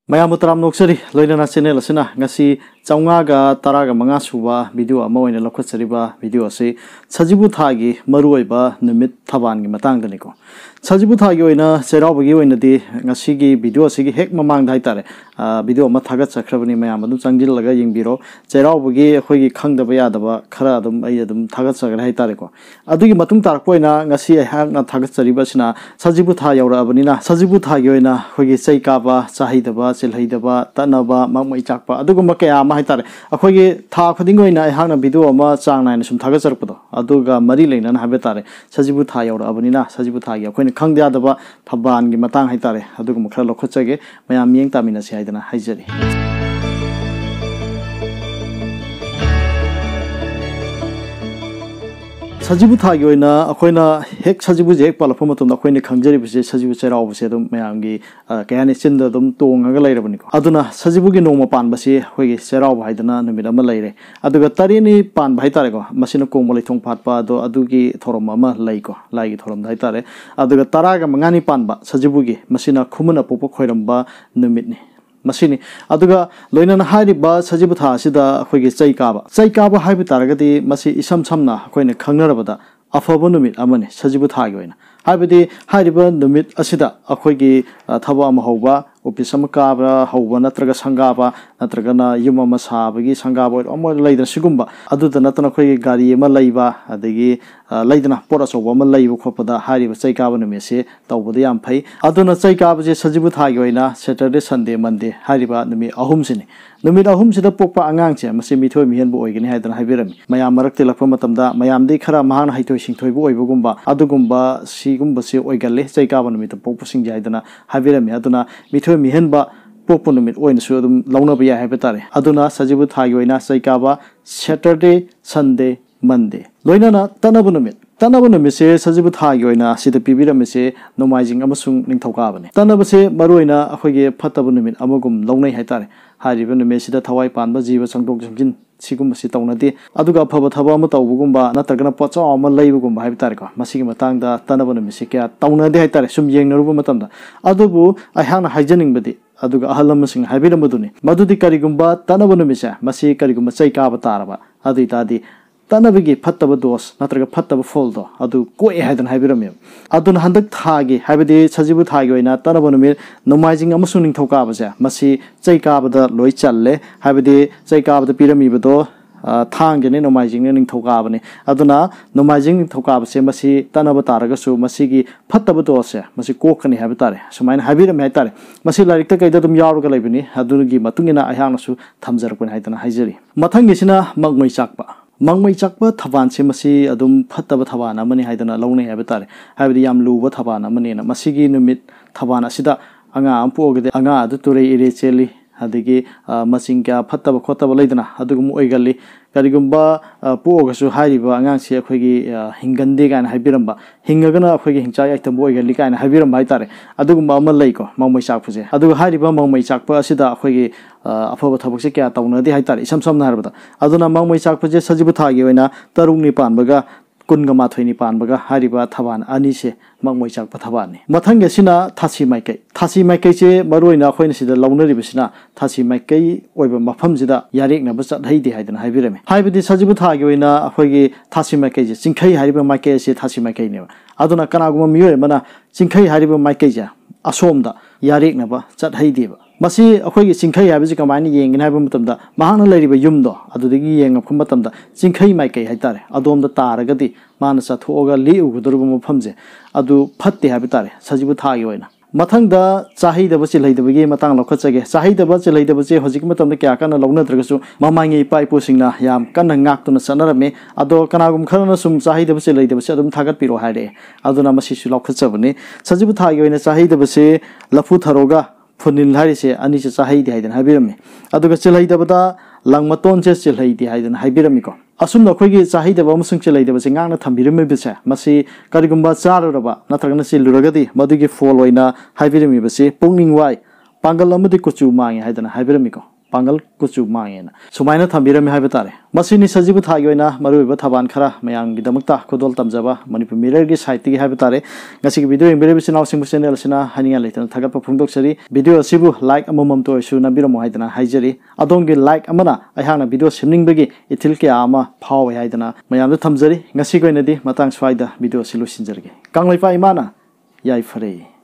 Mayam Taram Noxeri, Loina Channel Sina, Nasi, Changaga, Taraga Mangasuba, video a mo in a Lokasariba, video say, Sajibu Tagi, Maruiba, Numit Tavan, Matanganico. Sajibu Tagi in a Serabu in the day, Nasigi, video Sigi, Hek Mamang Daitare, video Matagat Sakravani Mayamadu Sangilaga in Biro, Serabugi, Hogi Kang the Bayadaba, Karadum, Ayadum, Tagat Sagaritarico. Adu Matum Tarpoina, Nasi, I have not Tagat Saribasina, Sajibu Tayora Abanina, Sajibu Tagioina, Hogi Saikaba, Sahidaba. Silhaidaba, Tanaba, Mamma Chakpa, Aduga Makea, Mahitare, a Kogi Takadingo in a Hana Bidu, Ma Sang and some Tagasarpo, Aduga, Marilyn and Habitare, Sajibutai or Abanina, Sajibutai, when Kangdia Daba, Taban, Gimatang Hitare, Aduga Makalo Kotsage, Mayam Taminas Haidana Hizeri. Sajibu Tagioina, Aquina, Hex Sajibu Jake Palapomatum, Aquini Kanjari, Sajibu Serao, Sedum, Mayangi, Canis in the Dum Tung Agalabanico. Aduna, Sajibugi no Pan Basi, Hogi Serao Haidana, Namidamale. Adugatarini Pan Baitarico, Masino Comolitung Patpa, do Adugi Toromama, Laiko, Lai Torom Daitare, Adugataraga Mangani Panba, Sajibugi, Masina Kumuna Popo Koiramba, Numitni. Masini, Aduga, Loina Haiba, Sajibuta, Sida, Hogi Saikaba Habitaragati, Masi Isam Samna, Queen Kangarabada, Afabunumit Amani, Sajibuta. Habidi, Haiba, Numit Asida, Akogi, Tawa Mahoba, Upisamakabra, Hova, Natraga Sangaba, Natragana, Yuma Masabagi, Sangaba, or more later Sigumba, Adu the Natanaki Gari, Malayba, Adegi, Laidana Poras of Malay, Copada, Hari, Saikaba Numisi, Tawadi Ampai, Aduna Saikaba, Sajibuta, Saturday, Sunday, Monday, Hariba, Numi Ahumsini. Numida Humsida Popa Angangcha, Masimito Mian Boy in Hadan Hibiram, Mayam Marakila Pomatamda, Mayam de Kara Mahan Hitoshing Toy Bugumba, Adugumba, Sigumba, Oigale, Saikaba Numita Popusing Jadana, Habiram, Aduna, Mito Mihenba, Popunumit, Oin Sudum, Launabia Habitare, Aduna, Sajibu Tayoina, Saikaba, Saturday, Sunday, Monday. Loinana, Tanabunumit. Tanabunumisi, Sajibu Tayoina, Sita Pibira Misse, Nomizing Amasung Nintokabani. Tanabase, Maruina, Ahoge, Patabunumit, Amogum, Longnay Hitare, Hariban Messida Tawai Panba, Jiva Sangdog Jim, Sigum Sitonati, Aduga Pabatavamata, Ugumba, Natagana Potsa, Malay Ugumba Hitarico, Masimatanga, Tanabunumisica, Tauna de Hitare, Sum Yang Rubumatanda. Adubu, I have a hygienic body. Aduga Halamasing Habidamaduni, Madudi Karigumba, Tanabunumisa, Masi Karigumba Saikaba Taraba, Aditadi. Tanabigi Pataba dos, Natraga Pataba foldo, Adu Koi had an Habiramil. Adun Handak Tagi, Habidi, Sajibu Tagoina, Tanabonumil, Nomizing Amasuning Tokabaza, Masi, Saikaba the Loichale, Habidi, Saikaba the Piramido, Tang and Nomizing in Tokabani, Aduna, Nomizing Tokabase, Masi, Tanabatarasu, Masigi, Pataba dose, Masi Kokani Habitare, so mine Habiram Hatare, Masi Larika Dum Yarugalabini, Adungi Matungina Ayanasu, Tamzar when Haitan Hizeri. Matangisina, Magmai Chakpa. Mangmai Chakpa Tavan Simasi, Adum Pataba Tavana, Mani Haidana, Lone Habitare, Habidam Luba Tavana, Manina, Masigi Numit, Tavana Sida, Anga Ampo, Anga, the Ture Irecheli, Hadigi, Masinga, Pataba Kotaba Ladana, Adugum Oigali, Karigumba, Pogasu Hariba, Angansia, Quigi, Hingandiga and Habiramba, Hingagana, Quigi, Hinchai, Boigalika and Habiram Baitare, Adugumba Malayko, Mangmai Chakpuse, Adu Hariba, Mangmai Chakpa, Sida, Quigi. Afaba Tabuxika, Tauna, the Hitari, some Narvata. Aduna Mangmai Chakpa, Sajibutagi, Taruni Panbaga, Kungamatwini Panbaga, Hariba, Tavan, Anise, Mangmai Chakpa Tavani. Matangasina, Tasi Maike. Tasi Maike, Maruina, when she the Launari Visina, Tasi Maike, Oba Mapamzida, Yarik Nabasat Haiti, Haidan Hibirame. Hibidi Sajibutagi, Ahogi, Tasi Maike, Sinkai Hariba Maike, Tasi Maike. Aduna Kanaguma Mure, Mana, Sinkai Hariba Maike, Asomda, Yarik Naba, Sat Haiti. Masi akhoi singkhai habi kamani yeng na habi matamda mahana lariba yumdo adudagi yeng apkum matamda singkhai mai kai haitare adom da taragadi mana sathoga li uguduruba mafamje adu phatte habi tare sajibu thagi oina mathang da chahi da basi laidabagi matang lokhachage chahi da basi laidabase hojik matamda kya kana lawna dragasu mamangi pai posingna yam kana ngaktuna sanarame ado kanagum kharana sum chahi da basi laidabase adum thagat piro haire aduna masi su lokhachabani sajibu thagi oina chahi da basi lafu tharoga Funil Harise, Anisha Sahidi Haiden Habirami. Aduga Chilhaidabada, Langmaton Chilhaidi Haiden Habiramico. Asum the Quigi Sahida Bomusung Chilada was in Gana Tambirimi Bisa, Masi, Karigumba Saraba, Natragana Luragadi, Madugi Folloina, Habirami Basi, Punging Wai, Pangalamudi Kuchu Mai Haiden Habiramico. पांगल कुचु मांगेना सुमाइना थंबिरम हाइबे तारे मसिनी सजिबु थागी ओइना मरुइबा थबान खरा मयांगी दमकता खुदोल तमजाबा मणिपुर मिरर गी साइट गी हाइबे तारे ngasi gi video इंबेरे बिसिनाव सिंगु चैनल सिना हानिया लेतन थागत फुंगदोक सरी वीडियो असिबु लाइक अममम तो इशु नबिरमो हाइदना हाइजरी अदोंगी लाइक अमना अहाना वीडियो सेमनिंग बगी इथिल के आमा फाव हाइदना मयाम थमजरी ngasi गोइनदी मतंग स्वाइदा वीडियो सिलु सिंजरगे कांगलैपा इमाना याइ फरे